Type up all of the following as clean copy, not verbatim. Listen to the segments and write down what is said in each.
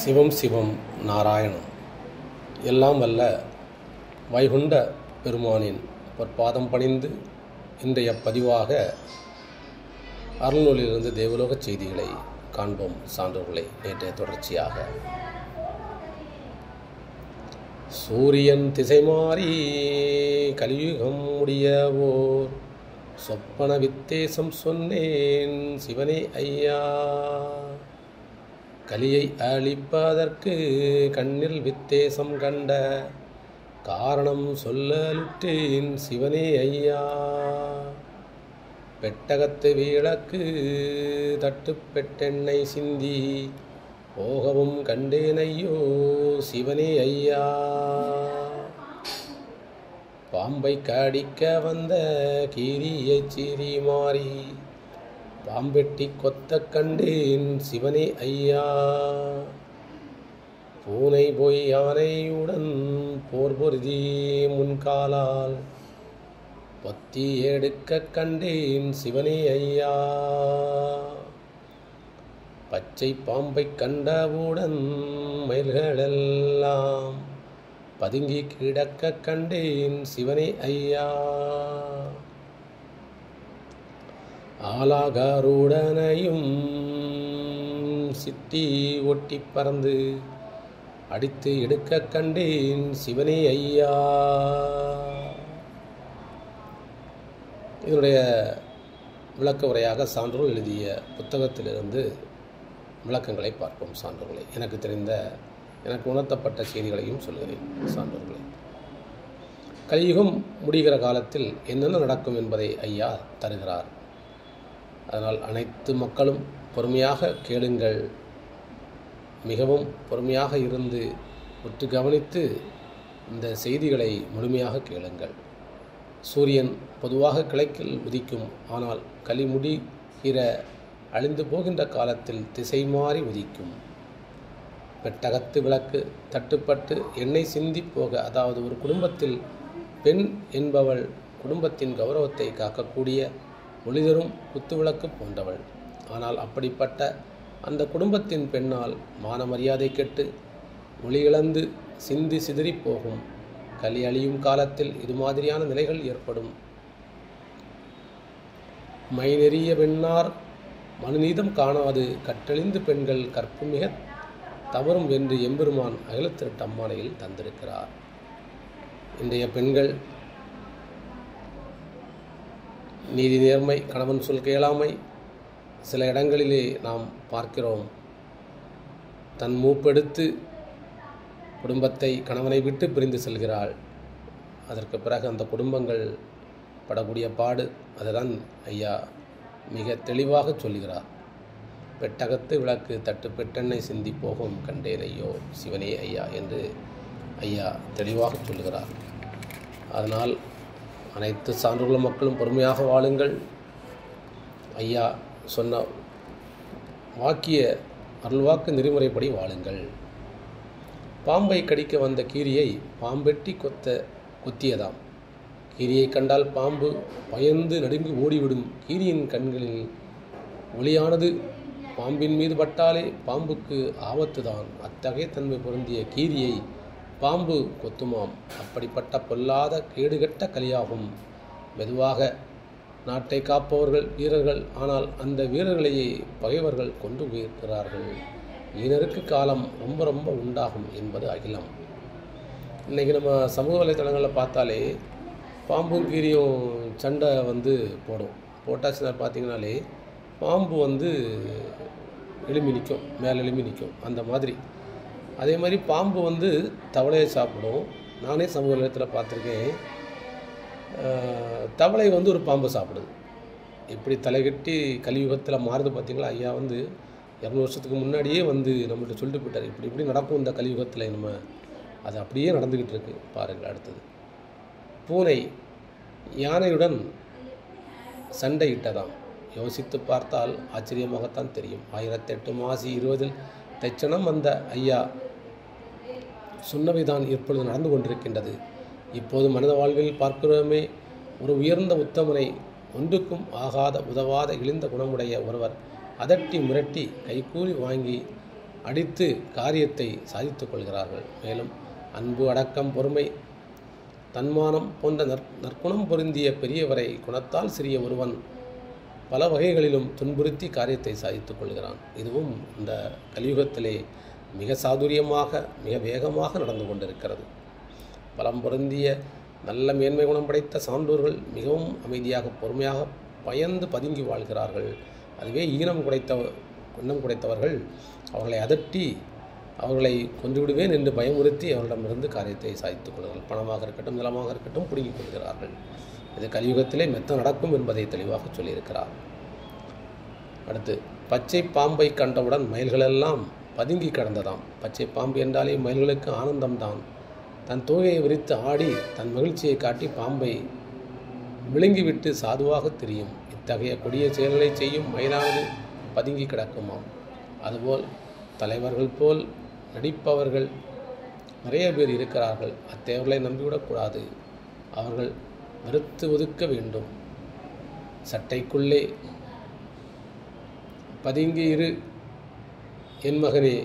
சிவம் சிவம் நாராயணம். எல்லாம் வல்ல வைகுண்ட பெருமானின் பொற்பாதம் பணிந்து இன்றைய பதிவாக அருள்நூலிலிருந்து தேவலோக செய்திகளை காண்போம். சான்றோர்களை நேற்றைய தொடர்ச்சியாக சூரியன் திசை மாறி கலியுகம் முடியவோர் சொப்பன வித்தேசம் சொன்னேன் சிவனே ஐயா. கலியை அழிப்பதற்கு கண்ணில் வித்தேசம் கண்ட காரணம் சொல்லலுற்றேன் சிவனே ஐயா. பெட்டகத்து விளக்கு தட்டுப்பெட்டெண்ணெய் சிந்தி போகவும் கண்டேன் ஐயோ சிவனே ஐயா. பாம்பை கடிக்க வந்த கீரியை சிறி மாறி பாம்பெட்டி கொத்த கண்டேன் சிவனே ஐயா. பூனை போய் யானையுடன் போர் பொருதி முன்காலால் பொத்தி எடுக்க கண்டேன் சிவனே ஐயா. பச்சை பாம்பை கண்டவுடன் மயில்களெல்லாம் பதுங்கி கிடக்க கண்டேன் சிவனே ஐயா. ஆலாகருடனையும் சிட்டி ஒட்டி பறந்து அடித்து எடுக்க கண்டேன் சிவனே ஐயா. இதனுடைய விளக்க உரையாக சான்றோர் எழுதிய புத்தகத்திலிருந்து விளக்கங்களை பார்ப்போம். சான்றோர்களை எனக்கு தெரிந்த எனக்கு உணர்த்தப்பட்ட செய்திகளையும் சொல்கிறேன். சான்றோர்களை, கலியுகம் முடிகிற காலத்தில் என்னென்ன நடக்கும் என்பதை ஐயா தருகிறார். அதனால் அனைத்து மக்களும் பொறுமையாக கேளுங்கள். மிகவும் பொறுமையாக இருந்து உற்று கவனித்து இந்த செய்திகளை முழுமையாக கேளுங்கள். சூரியன் பொதுவாக கிழக்கில் உதிக்கும். ஆனால் களி முடிகிற அழிந்து போகின்ற காலத்தில் திசை மாறி உதிக்கும். பெட்டகத்து விளக்கு தட்டுப்பட்டு எண்ணெய் சிந்தி போக, அதாவது ஒரு குடும்பத்தில் பெண் என்பவள் குடும்பத்தின் கௌரவத்தை காக்கக்கூடிய ஒளிதரும் குத்துவிளக்கு போன்றவள். ஆனால் அப்படிப்பட்ட அந்த குடும்பத்தின் பெண்ணால் மான மரியாதை கெட்டு ஒளி இழந்து சிந்தி சிதறி போகும். கலி அழியும் காலத்தில் இது மாதிரியான நிலைகள் ஏற்படும். மைநெறிய பெண்ணார் மனுநீதம் காணாது கற்றழிந்து பெண்கள் கற்பு மிக தவறும் என்று எம்பெருமான் அகிலத்திரட்டு அம்மானையில் தந்திருக்கிறார். இன்றைய பெண்கள் நீதி நேர்மை, கணவன் சொல் கேளாமை சில இடங்களிலே நாம் பார்க்கிறோம். தன் மூப்பெடுத்து குடும்பத்தை கணவனை விட்டு பிரிந்து செல்கிறாள். அதற்கு பிறகு அந்த குடும்பங்கள் படக்கூடிய பாடு அதுதான் ஐயா மிக தெளிவாக சொல்லுகிறார். பெட்டகத்து விளக்கு தட்டு பெட்டெண்ணெய் சிந்தி போகும் கண்டேன் ஐயோ சிவனே ஐயா என்று ஐயா தெளிவாக சொல்லுகிறார். அதனால் அனைத்து சான்றோர்கள் மக்களும் பொறுமையாக வாழுங்கள். ஐயா சொன்ன வாக்கிய அருள்வாக்கு நெறிமுறைப்படி வாழுங்கள். பாம்பை கடிக்க வந்த கீரியை பாம்பெட்டி கொத்தியதாம். கீரியை கண்டால் பாம்பு பயந்து நடுங்கி ஓடிவிடும். கீரியின் கண்களில் ஒளியானது பாம்பின் மீது பட்டாலே பாம்புக்கு ஆபத்துதான். அத்தகைய தன்மை பொருந்திய கீரியை பாம்பு கொத்துமாம். அப்படிப்பட்ட பொல்லாத கேடுகட்ட கலியாகும். மெதுவாக நாட்டை காப்பவர்கள் வீரர்கள். ஆனால் அந்த வீரர்களையே பகைவர்கள் கொண்டு போயிருக்கிறார்கள். ஈனருக்கு காலம் ரொம்ப ரொம்ப உண்டாகும் என்பது அகிலம். இன்றைக்கி நம்ம சமூக வலைத்தளங்களில் பார்த்தாலே பாம்பும் கீரியும் சண்டை போடும். போட்டாச்சுன்னா பார்த்தீங்கன்னாலே பாம்பு எலும்பி நிற்கும், மேலே எலும்பி நிற்கும். அந்த மாதிரி அதே மாதிரி பாம்பு தவளையை சாப்பிடும். நானே சமூக வலைத்தளத்தில் பார்த்துருக்கேன். தவளை ஒரு பாம்பை சாப்பிடுது. இப்படி தலைகட்டி கலியுகத்தில் மாறுது பார்த்திங்களா. ஐயா 200 வருஷத்துக்கு முன்னாடியே நம்மள்கிட்ட சொல்லிட்டு போயிட்டார். இப்படி நடக்கும் இந்த கலியுகத்தில். நம்ம அது அப்படியே நடந்துக்கிட்டு இருக்கு பாருங்கள். அடுத்தது, பூனை யானையுடன் சண்டையிட்டதாம். யோசித்து பார்த்தால் ஆச்சரியமாகத்தான் தெரியும். 1008 மாசி 20 தட்சணம் வந்த ஐயா சொன்னவைதான் இப்பொழுது நடந்து கொண்டிருக்கின்றது. இப்போது மனித வாழ்வில் பார்க்கிறோமே, ஒரு உயர்ந்த உத்தமனை ஒன்றுக்கும் ஆகாத உதவாத இழிந்த குணமுடைய ஒருவர் அதட்டி மிரட்டி கைக்கூலி வாங்கி அடித்து காரியத்தை சாதித்துக் கொள்கிறார்கள். மேலும் அன்பு, அடக்கம், பொறுமை, தன்மானம் போன்ற நற்குணம் பொருந்திய பெரியவரை குணத்தால் சிறிய ஒருவன் பல வகைகளிலும் துன்புறுத்தி காரியத்தை சாதித்துக் கொள்கிறான். இதுவும் இந்த கலியுகத்திலே மிக சாதுரியமாக, மிக வேகமாக நடந்து கொண்டிருக்கிறது. பலம் பொருந்திய நல்ல மேன்மை குணம் படைத்த சான்றோர்கள் மிகவும் அமைதியாக, பொறுமையாக, பயந்து பதுங்கி வாழ்கிறார்கள். அதுவே ஈனம் குடைத்தவர்கள் அவர்களை அதட்டி அவர்களை கொன்றுவிடுவேன் என்று பயமுறுத்தி அவர்களிடமிருந்து காரியத்தை சாதித்துக் கொள்கிறார்கள். பணமாக இருக்கட்டும், நிலமாக இருக்கட்டும் பிடுங்கிக் கொள்கிறார்கள். இது கலியுகத்திலே மெத்த நடக்கும் என்பதை தெளிவாக சொல்லியிருக்கிறார். அடுத்து, பச்சை பாம்பை கண்டவுடன் மயில்களெல்லாம் பதுங்கி கிடந்ததாம். பச்சை பாம்பு என்றாலே மயில்களுக்கு ஆனந்தம்தான். தன் தோகையை விரித்து ஆடி தன் மகிழ்ச்சியை காட்டி பாம்பை விழுங்கிவிட்டு சாதுவாக திரியும். இத்தகைய கொடிய செயல்களை செய்யும் மயிலானது பதுங்கி கிடக்குமாம். அதுபோல் தலைவர்கள் போல் நடிப்பவர்கள் நிறைய பேர் இருக்கிறார்கள். அத்தேவர்களை நம்பிவிடக்கூடாது. அவர்கள் வெறுத்து ஒதுக்க வேண்டும். சட்டைக்குள்ளே பதுங்கி இரு என் மகனே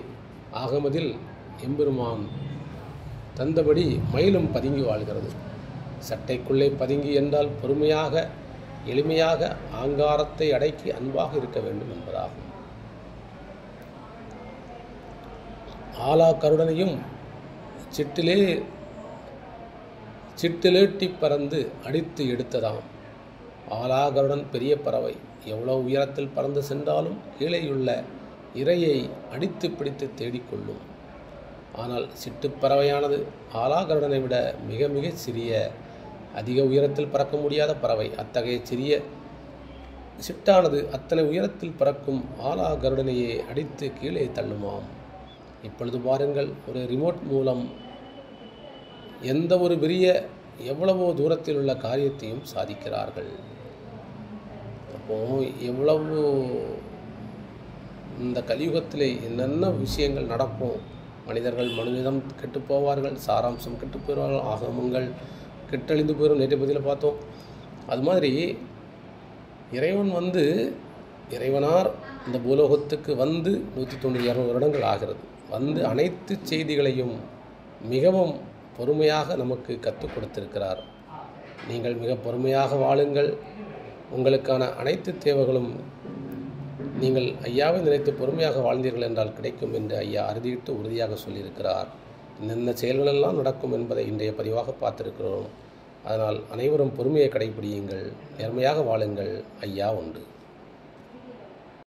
ஆகமதில் எம்பெருமான் தந்தபடி மயிலும் பதுங்கி வாழ்கிறது. சட்டைக்குள்ளே பதுங்கி என்றால் பொறுமையாக, எளிமையாக, ஆங்காரத்தை அடக்கி அன்பாக இருக்க வேண்டும் என்பதாகும். ஆலா கருடனையும் சிட்டிலேட்டி பறந்து அடித்து எடுத்ததாம். ஆலாகருடன் பெரிய பறவை. எவ்வளவு உயரத்தில் பறந்து சென்றாலும் கீழேயுள்ள இரையை அடித்து பிடித்து தேடிக்கொள்ளும். ஆனால் சிட்டுப்பறவையானது ஆலாகருடனை விட மிக மிக சிறிய, அதிக உயரத்தில் பறக்க முடியாத பறவை. அத்தகைய சிறிய சிட்டானது அத்தனை உயரத்தில் பறக்கும் ஆலாகருடனையே அடித்து கீழே தள்ளுமாம். இப்பொழுது பாருங்கள், ஒரு ரிமோட் மூலம் எந்த ஒரு பெரிய எவ்வளவோ தூரத்தில் உள்ள காரியத்தையும் சாதிக்கிறார்கள். அப்போ எவ்வளவு இந்த கலியுகத்திலே என்னென்ன விஷயங்கள் நடக்கும். மனிதர்கள் மனிதம் கெட்டு போவார்கள், சாராம்சம் கெட்டு போயிடுவார்கள், ஆகமங்கள் கெட்டழிந்து போயிடும். நேற்று பதில் பார்த்தோம். அது மாதிரி இறைவனார் இந்த பூலோகத்துக்கு வந்து 190-200 வருடங்கள் ஆகிறது. வந்து அனைத்து செய்திகளையும் மிகவும் பொறுமையாக நமக்கு கற்றுக் கொடுத்திருக்கிறார். நீங்கள் மிக பொறுமையாக வாழுங்கள். உங்களுக்கான அனைத்து தேவைகளும் நீங்கள் ஐயாவை நினைத்து பொறுமையாக வாழ்ந்தீர்கள் என்றால் கிடைக்கும் என்று ஐயா அறுதியிட்டு உறுதியாக சொல்லியிருக்கிறார். என்னென்ன செயல்களெல்லாம் நடக்கும் என்பதை இன்றைய பதிவாக பார்த்திருக்கிறோம். அதனால் அனைவரும் பொறுமையை கடைபிடியுங்கள், நேர்மையாக வாழுங்கள். ஐயா உண்டு.